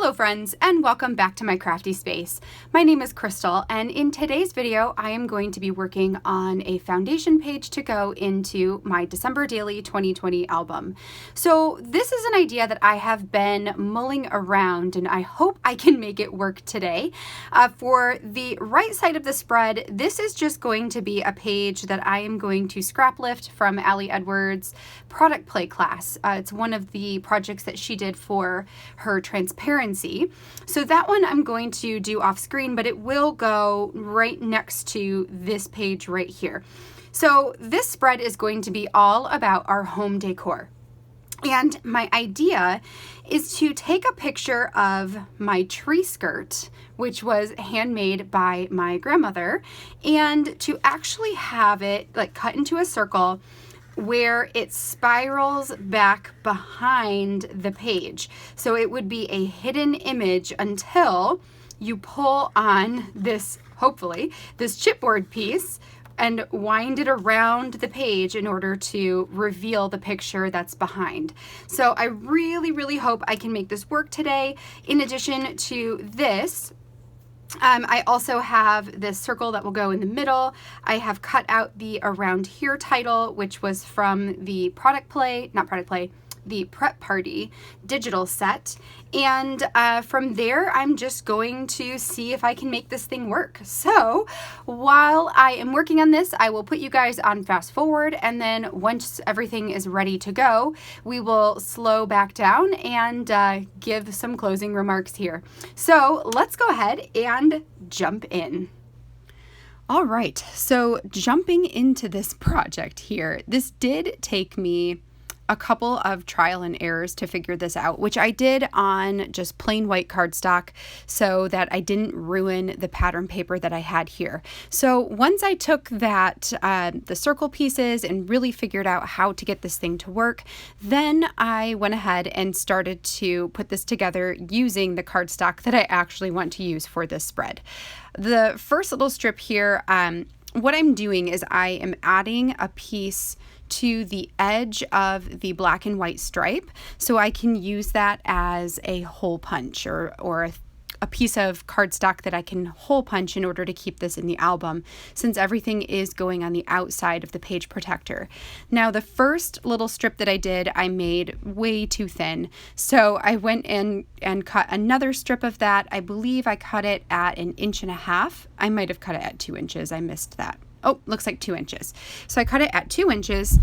Hello friends, and welcome back to my crafty space. My name is Crystal, and in today's video I am going to be working on a foundation page to go into my December Daily 2020 album. So this is an idea that I have been mulling around, and I hope I can make it work today. For the right side of the spread, this is just going to be a page that I am going to scrap lift from Allie Edwards' product play class. It's one of the projects that she did for her transparency. So that one I'm going to do off screen, but it will go right next to this page right here. So this spread is going to be all about our home decor. And my idea is to take a picture of my tree skirt, which was handmade by my grandmother, and to actually have it like cut into a circle where it spirals back behind the page. So it would be a hidden image until you pull on this, hopefully, this chipboard piece and wind it around the page in order to reveal the picture that's behind. So I really hope I can make this work today. In addition to this, I also have this circle that will go in the middle. I have cut out the Around Here title, which was from the the Prep Party digital set. And from there, I'm just going to see if I can make this thing work. So while I am working on this, I will put you guys on fast forward. And then once everything is ready to go, we will slow back down and give some closing remarks here. So let's go ahead and jump in. All right, so jumping into this project here, this did take me a couple of trial and errors to figure this out, which I did on just plain white cardstock so that I didn't ruin the pattern paper that I had here. So once I took that, the circle pieces and really figured out how to get this thing to work, then I went ahead and started to put this together using the cardstock that I actually want to use for this spread. The first little strip here, what I'm doing is I am adding a piece to the edge of the black and white stripe so I can use that as a hole punch or a piece of cardstock that I can hole punch in order to keep this in the album, since everything is going on the outside of the page protector. Now the first little strip that I did, I made way too thin, so I went in and cut another strip of that. I believe I cut it at 1.5 inches. I might have cut it at 2 inches. I missed that. Oh, looks like 2 inches. So I cut it at 2 inches.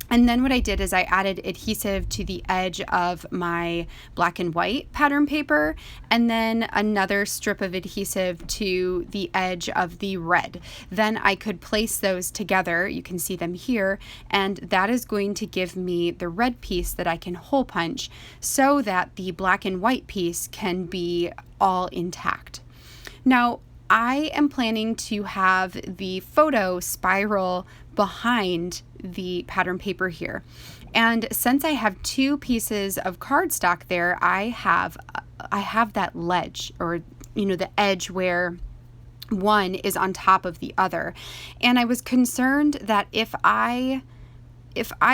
And then what I did is I added adhesive to the edge of my black and white pattern paper, and then another strip of adhesive to the edge of the red. Then I could place those together. You can see them here, and that is going to give me the red piece that I can hole punch so that the black and white piece can be all intact. Now, I am planning to have the photo spiral behind the pattern paper here. And since I have two pieces of cardstock there, I have that ledge, or the edge where one is on top of the other. And I was concerned that if I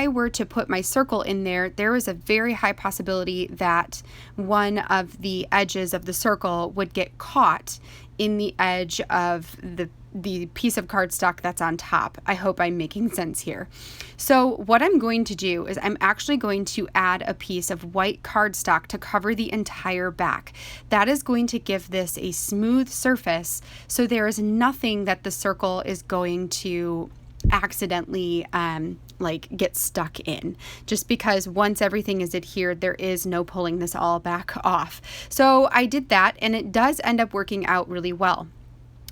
were to put my circle in there, there is a very high possibility that one of the edges of the circle would get caught in the edge of the piece of cardstock that's on top. I hope I'm making sense here. So what I'm going to do is I'm actually going to add a piece of white cardstock to cover the entire back. That is going to give this a smooth surface, so there is nothing that the circle is going to accidentally get stuck in, just because once everything is adhered, there is no pulling this all back off. So I did that, and it does end up working out really well.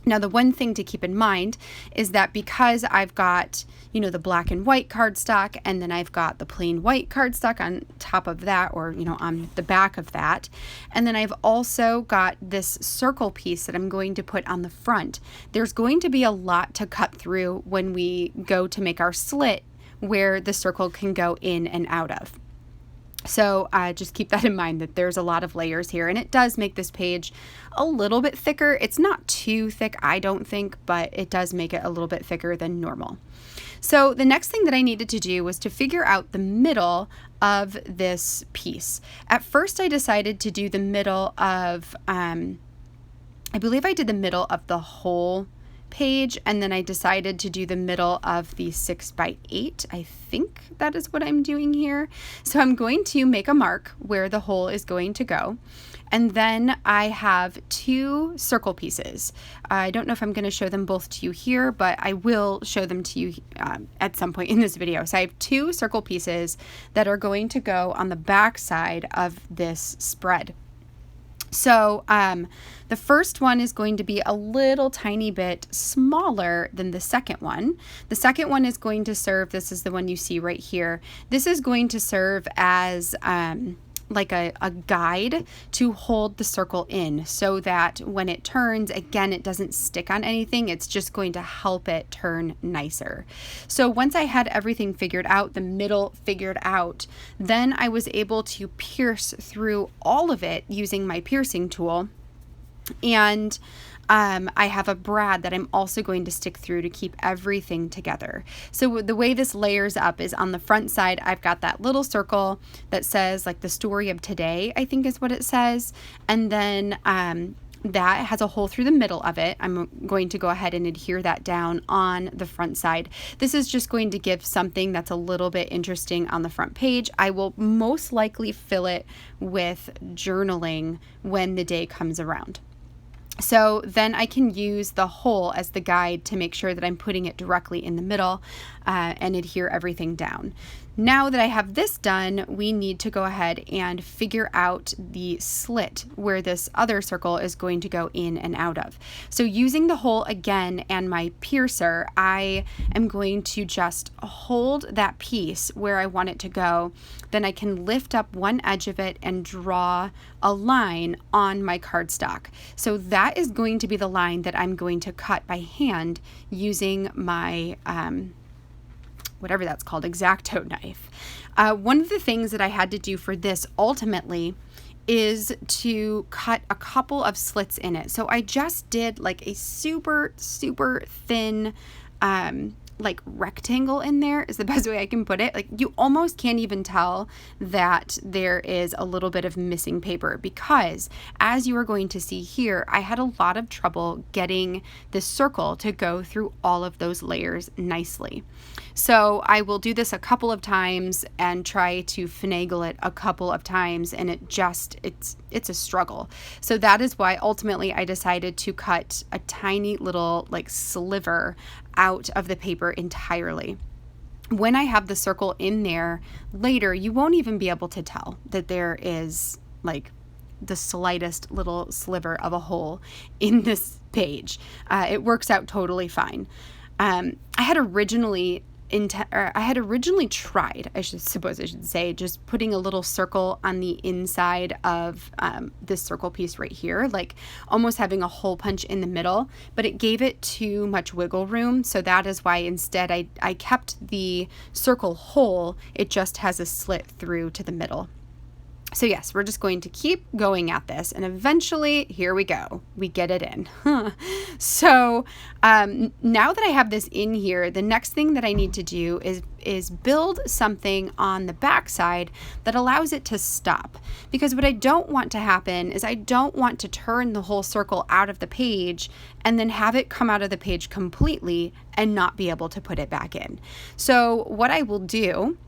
Now, the one thing to keep in mind is that because I've got, the black and white cardstock, and then I've got the plain white cardstock on top of that, or, on the back of that, and then I've also got this circle piece that I'm going to put on the front, there's going to be a lot to cut through when we go to make our slit where the circle can go in and out of. So just keep that in mind, that there's a lot of layers here, and it does make this page a little bit thicker. It's not too thick, I don't think, but it does make it a little bit thicker than normal. So the next thing that I needed to do was to figure out the middle of this piece. At first I decided to do the middle of, I believe I did the middle of the whole page, and then I decided to do the middle of the 6x8. I think that is what I'm doing here. So I'm going to make a mark where the hole is going to go. And then I have 2 circle pieces. I don't know if I'm going to show them both to you here, but I will show them to you at some point in this video. So I have 2 circle pieces that are going to go on the back side of this spread. So the first one is going to be a little tiny bit smaller than the second one. The second one is going to serve, this is the one you see right here, this is going to serve as like a guide to hold the circle in so that when it turns, again, it doesn't stick on anything. It's just going to help it turn nicer. So once I had everything figured out, the middle figured out, then I was able to pierce through all of it using my piercing tool. And I have a brad that I'm also going to stick through to keep everything together. So the way this layers up is on the front side, I've got that little circle that says like the story of today, I think is what it says. And then that has a hole through the middle of it. I'm going to go ahead and adhere that down on the front side. This is just going to give something that's a little bit interesting on the front page. I will most likely fill it with journaling when the day comes around. So then I can use the hole as the guide to make sure that I'm putting it directly in the middle and adhere everything down. Now that I have this done, we need to go ahead and figure out the slit where this other circle is going to go in and out of. So using the hole again and my piercer, I am going to just hold that piece where I want it to go. Then I can lift up one edge of it and draw a line on my cardstock. So that is going to be the line that I'm going to cut by hand using my whatever that's called, X-Acto knife. One of the things that I had to do for this ultimately is to cut a couple of slits in it. So I just did like a super, super thin like rectangle in there is the best way I can put it. Like you almost can't even tell that there is a little bit of missing paper because as you are going to see here, I had a lot of trouble getting this circle to go through all of those layers nicely. So I will do this a couple of times and try to finagle it a couple of times, and it's a struggle. So that is why ultimately I decided to cut a tiny little like sliver out of the paper entirely. When I have the circle in there later, you won't even be able to tell that there is like the slightest little sliver of a hole in this page. It works out totally fine. I had originally tried, I should say, just putting a little circle on the inside of this circle piece right here, like almost having a hole punch in the middle, but it gave it too much wiggle room. So that is why instead I kept the circle whole. It just has a slit through to the middle. So yes, we're just going to keep going at this, and eventually, here we go. We get it in. So now that I have this in here, the next thing that I need to do is build something on the back side that allows it to stop. Because what I don't want to happen is I don't want to turn the whole circle out of the page and then have it come out of the page completely and not be able to put it back in. So what I will do,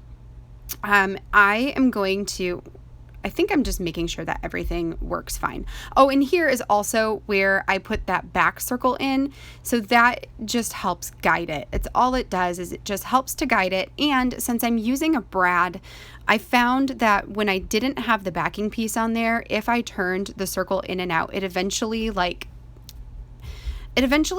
I think I'm just making sure that everything works fine. Oh, and here is also where I put that back circle in. So that just helps guide it. It's all it does is it just helps to guide it. And since I'm using a brad, I found that when I didn't have the backing piece on there, if I turned the circle in and out, it eventually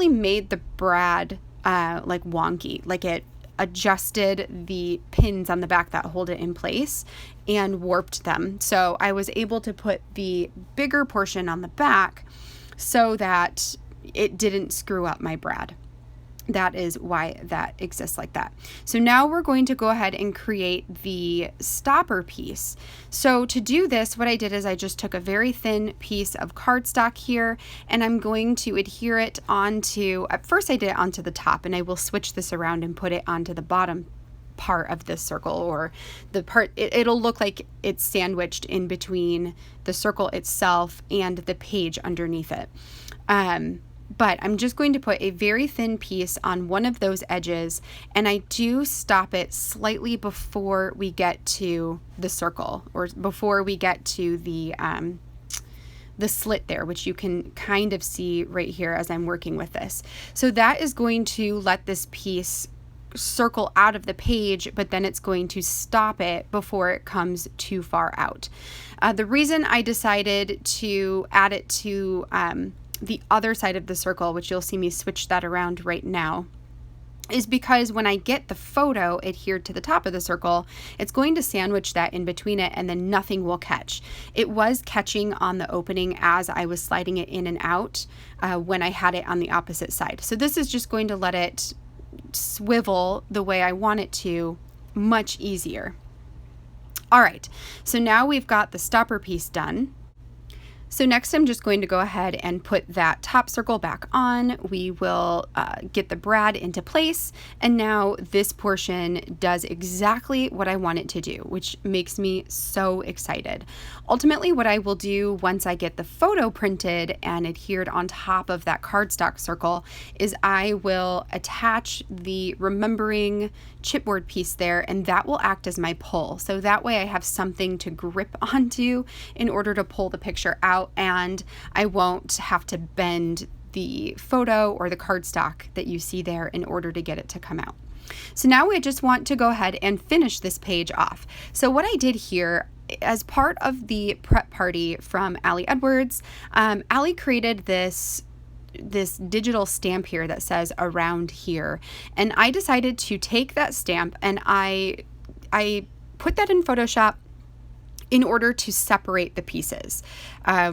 made the brad like wonky, like it adjusted the pins on the back that hold it in place and warped them. So I was able to put the bigger portion on the back so that it didn't screw up my brad. That is why that exists like that. So now we're going to go ahead and create the stopper piece. So to do this, what I did is I just took a very thin piece of cardstock here, and I'm going to adhere it onto, at first I did it onto the top, and I will switch this around and put it onto the bottom part of this circle, or the part, it'll look like it's sandwiched in between the circle itself and the page underneath it. But I'm just going to put a very thin piece on one of those edges, and I do stop it slightly before we get to the circle, or before we get to the slit there, which you can kind of see right here as I'm working with this. So that is going to let this piece circle out of the page, but then it's going to stop it before it comes too far out. The reason I decided to add it to the other side of the circle, which you'll see me switch that around right now, is because when I get the photo adhered to the top of the circle, it's going to sandwich that in between it, and then nothing will catch. It was catching on the opening as I was sliding it in and out when I had it on the opposite side. So this is just going to let it swivel the way I want it to, much easier. All right, so now we've got the stopper piece done. So next I'm just going to go ahead and put that top circle back on. We will get the brad into place, and now this portion does exactly what I want it to do, which makes me so excited. Ultimately, what I will do once I get the photo printed and adhered on top of that cardstock circle is I will attach the remembering chipboard piece there, and that will act as my pull. So that way I have something to grip onto in order to pull the picture out, and I won't have to bend the photo or the cardstock that you see there in order to get it to come out. So now we just want to go ahead and finish this page off. So what I did here, as part of the prep party from Allie Edwards, Allie created this digital stamp here that says "around here," and I decided to take that stamp and I put that in Photoshop in order to separate the pieces.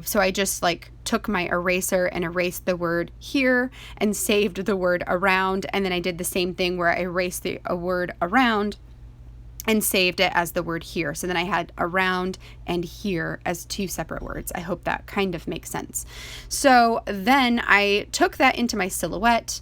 So I just took my eraser and erased the word "here" and saved the word "around," and then I did the same thing where I erased the word "around" and saved it as the word "here." So then I had "around" and "here" as two separate words. I hope that kind of makes sense. So then I took that into my Silhouette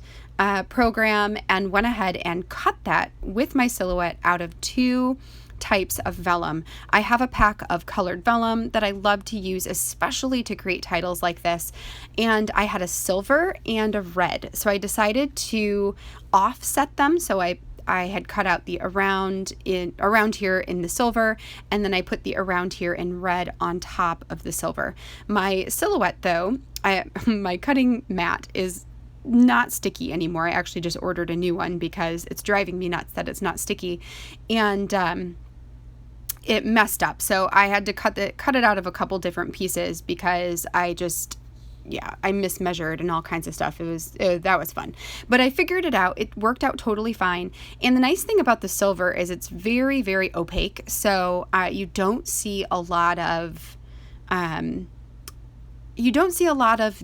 program and went ahead and cut that with my Silhouette out of two types of vellum. I have a pack of colored vellum that I love to use, especially to create titles like this, and I had a silver and a red. So I decided to offset them. So I had cut out the around here in the silver, and then I put the around here in red on top of the silver. My Silhouette, though, my cutting mat is not sticky anymore. I actually just ordered a new one because it's driving me nuts that it's not sticky, and it messed up. So I had to cut it out of a couple different pieces because I mismeasured and all kinds of stuff. That was fun, but I figured it out. It worked out totally fine. And the nice thing about the silver is it's very, very opaque. So you don't see a lot of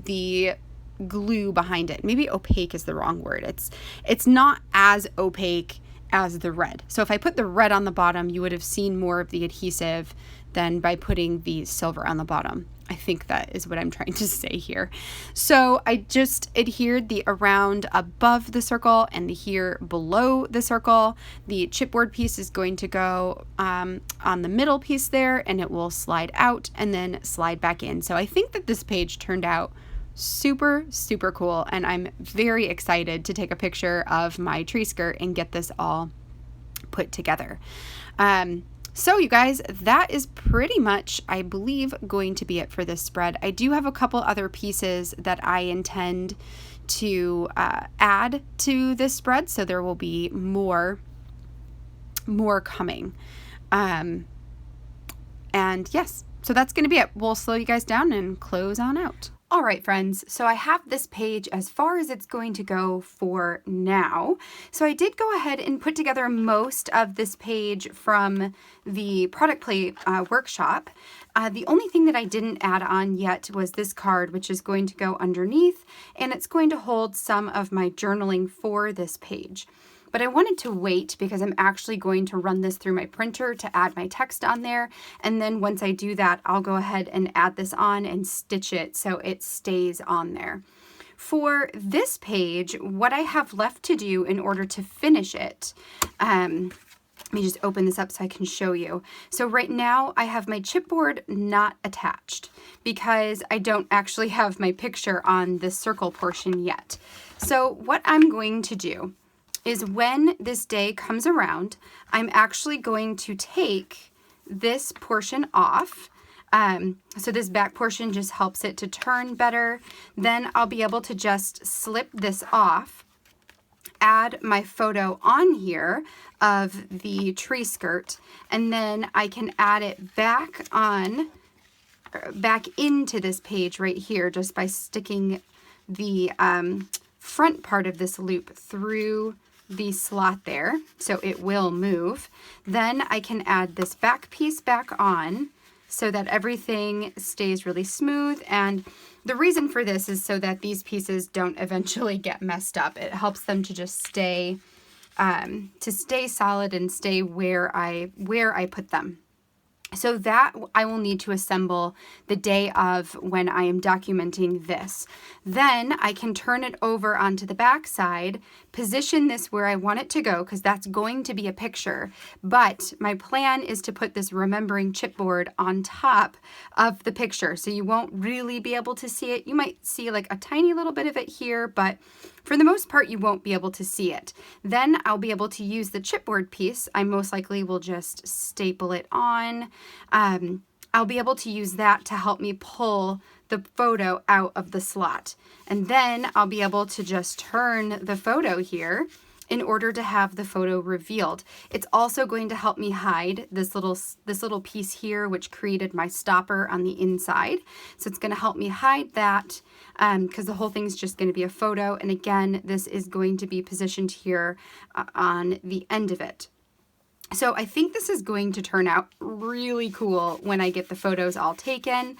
the glue behind it. Maybe opaque is the wrong word. It's not as opaque as the red. So if I put the red on the bottom, you would have seen more of the adhesive than by putting the silver on the bottom. I think that is what I'm trying to say here. So I just adhered the around above the circle and the here below the circle. The chipboard piece is going to go on the middle piece there, and it will slide out and then slide back in. So I think that this page turned out super, super cool, and I'm very excited to take a picture of my tree skirt and get this all put together. So you guys, that is pretty much, I believe, going to be it for this spread. I do have a couple other pieces that I intend to add to this spread, so there will be more coming. And yes, so that's going to be it. We'll slow you guys down and close on out. All right, friends, so I have this page as far as it's going to go for now. So I did go ahead and put together most of this page from the product play workshop. The only thing that I didn't add on yet was this card, which is going to go underneath, and it's going to hold some of my journaling for this page. But I wanted to wait because I'm actually going to run this through my printer to add my text on there. And then once I do that, I'll go ahead and add this on and stitch it so it stays on there. For this page, what I have left to do in order to finish it, let me just open this up so I can show you. So right now I have my chipboard not attached because I don't actually have my picture on this circle portion yet. So what I'm going to do is when this day comes around, I'm actually going to take this portion off. So this back portion just helps it to turn better. Then I'll be able to just slip this off, add my photo on here of the tree skirt, and then I can add it back into this page right here just by sticking the front part of this loop through the slot there, so it will move. Then I can add this back piece back on so that everything stays really smooth, and the reason for this is so that these pieces don't eventually get messed up. It helps them to just stay solid and stay where I put them. So that I will need to assemble the day of when I am documenting this. Then I can turn it over onto the back side, position this where I want it to go because that's going to be a picture. But my plan is to put this remembering chipboard on top of the picture. So you won't really be able to see it. You might see like a tiny little bit of it here, but for the most part, you won't be able to see it. Then I'll be able to use the chipboard piece. I most likely will just staple it on. I'll be able to use that to help me pull the photo out of the slot. And then I'll be able to just turn the photo here in order to have the photo revealed. It's also going to help me hide this little piece here, which created my stopper on the inside. So it's going to help me hide that because the whole thing's just going to be a photo. And again, this is going to be positioned here on the end of it. So I think this is going to turn out really cool when I get the photos all taken.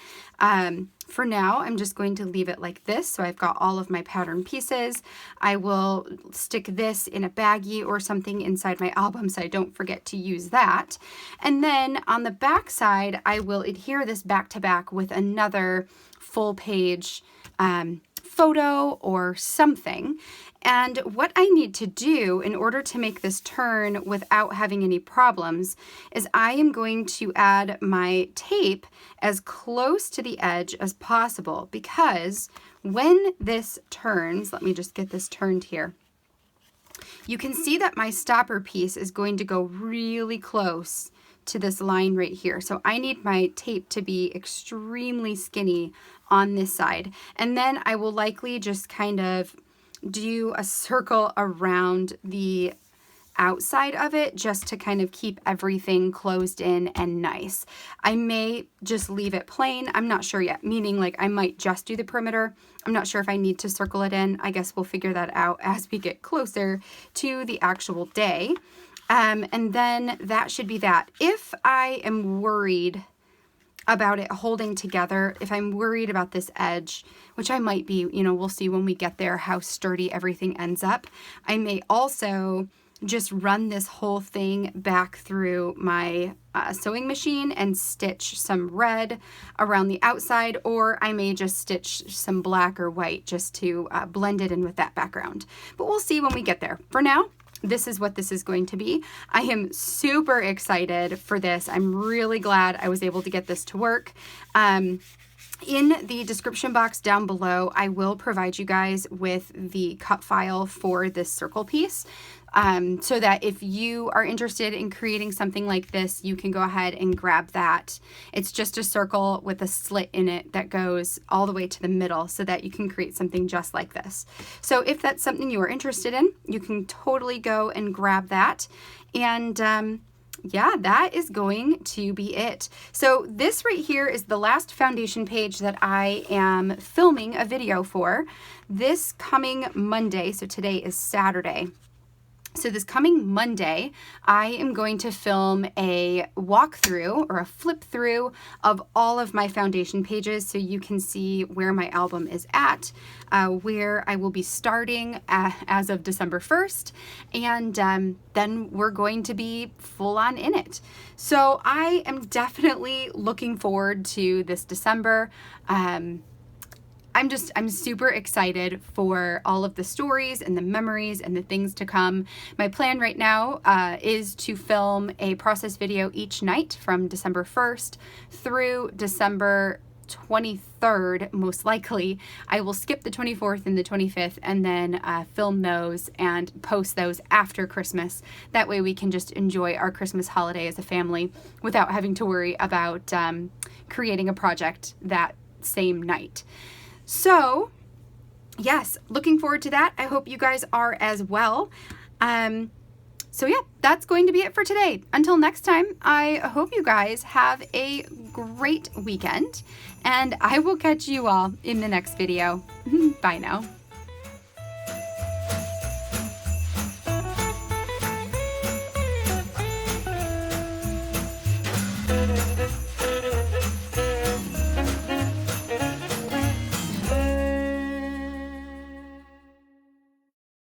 For now, I'm just going to leave it like this. So I've got all of my pattern pieces. I will stick this in a baggie or something inside my album so I don't forget to use that. And then on the back side, I will adhere this back to back with another full page photo or something. And what I need to do in order to make this turn without having any problems is I am going to add my tape as close to the edge as possible, because when this turns, let me just get this turned here, you can see that my stopper piece is going to go really close to this line right here. So I need my tape to be extremely skinny on this side. And then I will likely just kind of do a circle around the outside of it just to kind of keep everything closed in and nice. I may just leave it plain. I'm not sure yet, meaning like I might just do the perimeter. I'm not sure if I need to circle it in. I guess we'll figure that out as we get closer to the actual day. And then that should be that. If I am worried about it holding together, if I'm worried about this edge, which I might be, we'll see when we get there how sturdy everything ends up, I may also just run this whole thing back through my sewing machine and stitch some red around the outside, or I may just stitch some black or white just to blend it in with that background. But we'll see when we get there. For now, this is what this is going to be. I am super excited for this. I'm really glad I was able to get this to work. In the description box down below, I will provide you guys with the cut file for this circle piece. So that if you are interested in creating something like this, you can go ahead and grab that. It's just a circle with a slit in it that goes all the way to the middle so that you can create something just like this. So if that's something you are interested in, you can totally go and grab that. And yeah, that is going to be it. So this right here is the last foundation page that I am filming a video for this coming Monday. So today is Saturday. So this coming Monday, I am going to film a walkthrough or a flip through of all of my foundation pages so you can see where my album is at, where I will be starting as of December 1st, and then we're going to be full on in it. So I am definitely looking forward to this December. I'm super excited for all of the stories and the memories and the things to come. My plan right now is to film a process video each night from December 1st through December 23rd, most likely. I will skip the 24th and the 25th and then film those and post those after Christmas. That way we can just enjoy our Christmas holiday as a family without having to worry about creating a project that same night. So, yes, looking forward to that. I hope you guys are as well. So yeah, that's going to be it for today. Until next time, I hope you guys have a great weekend, and I will catch you all in the next video. Bye now.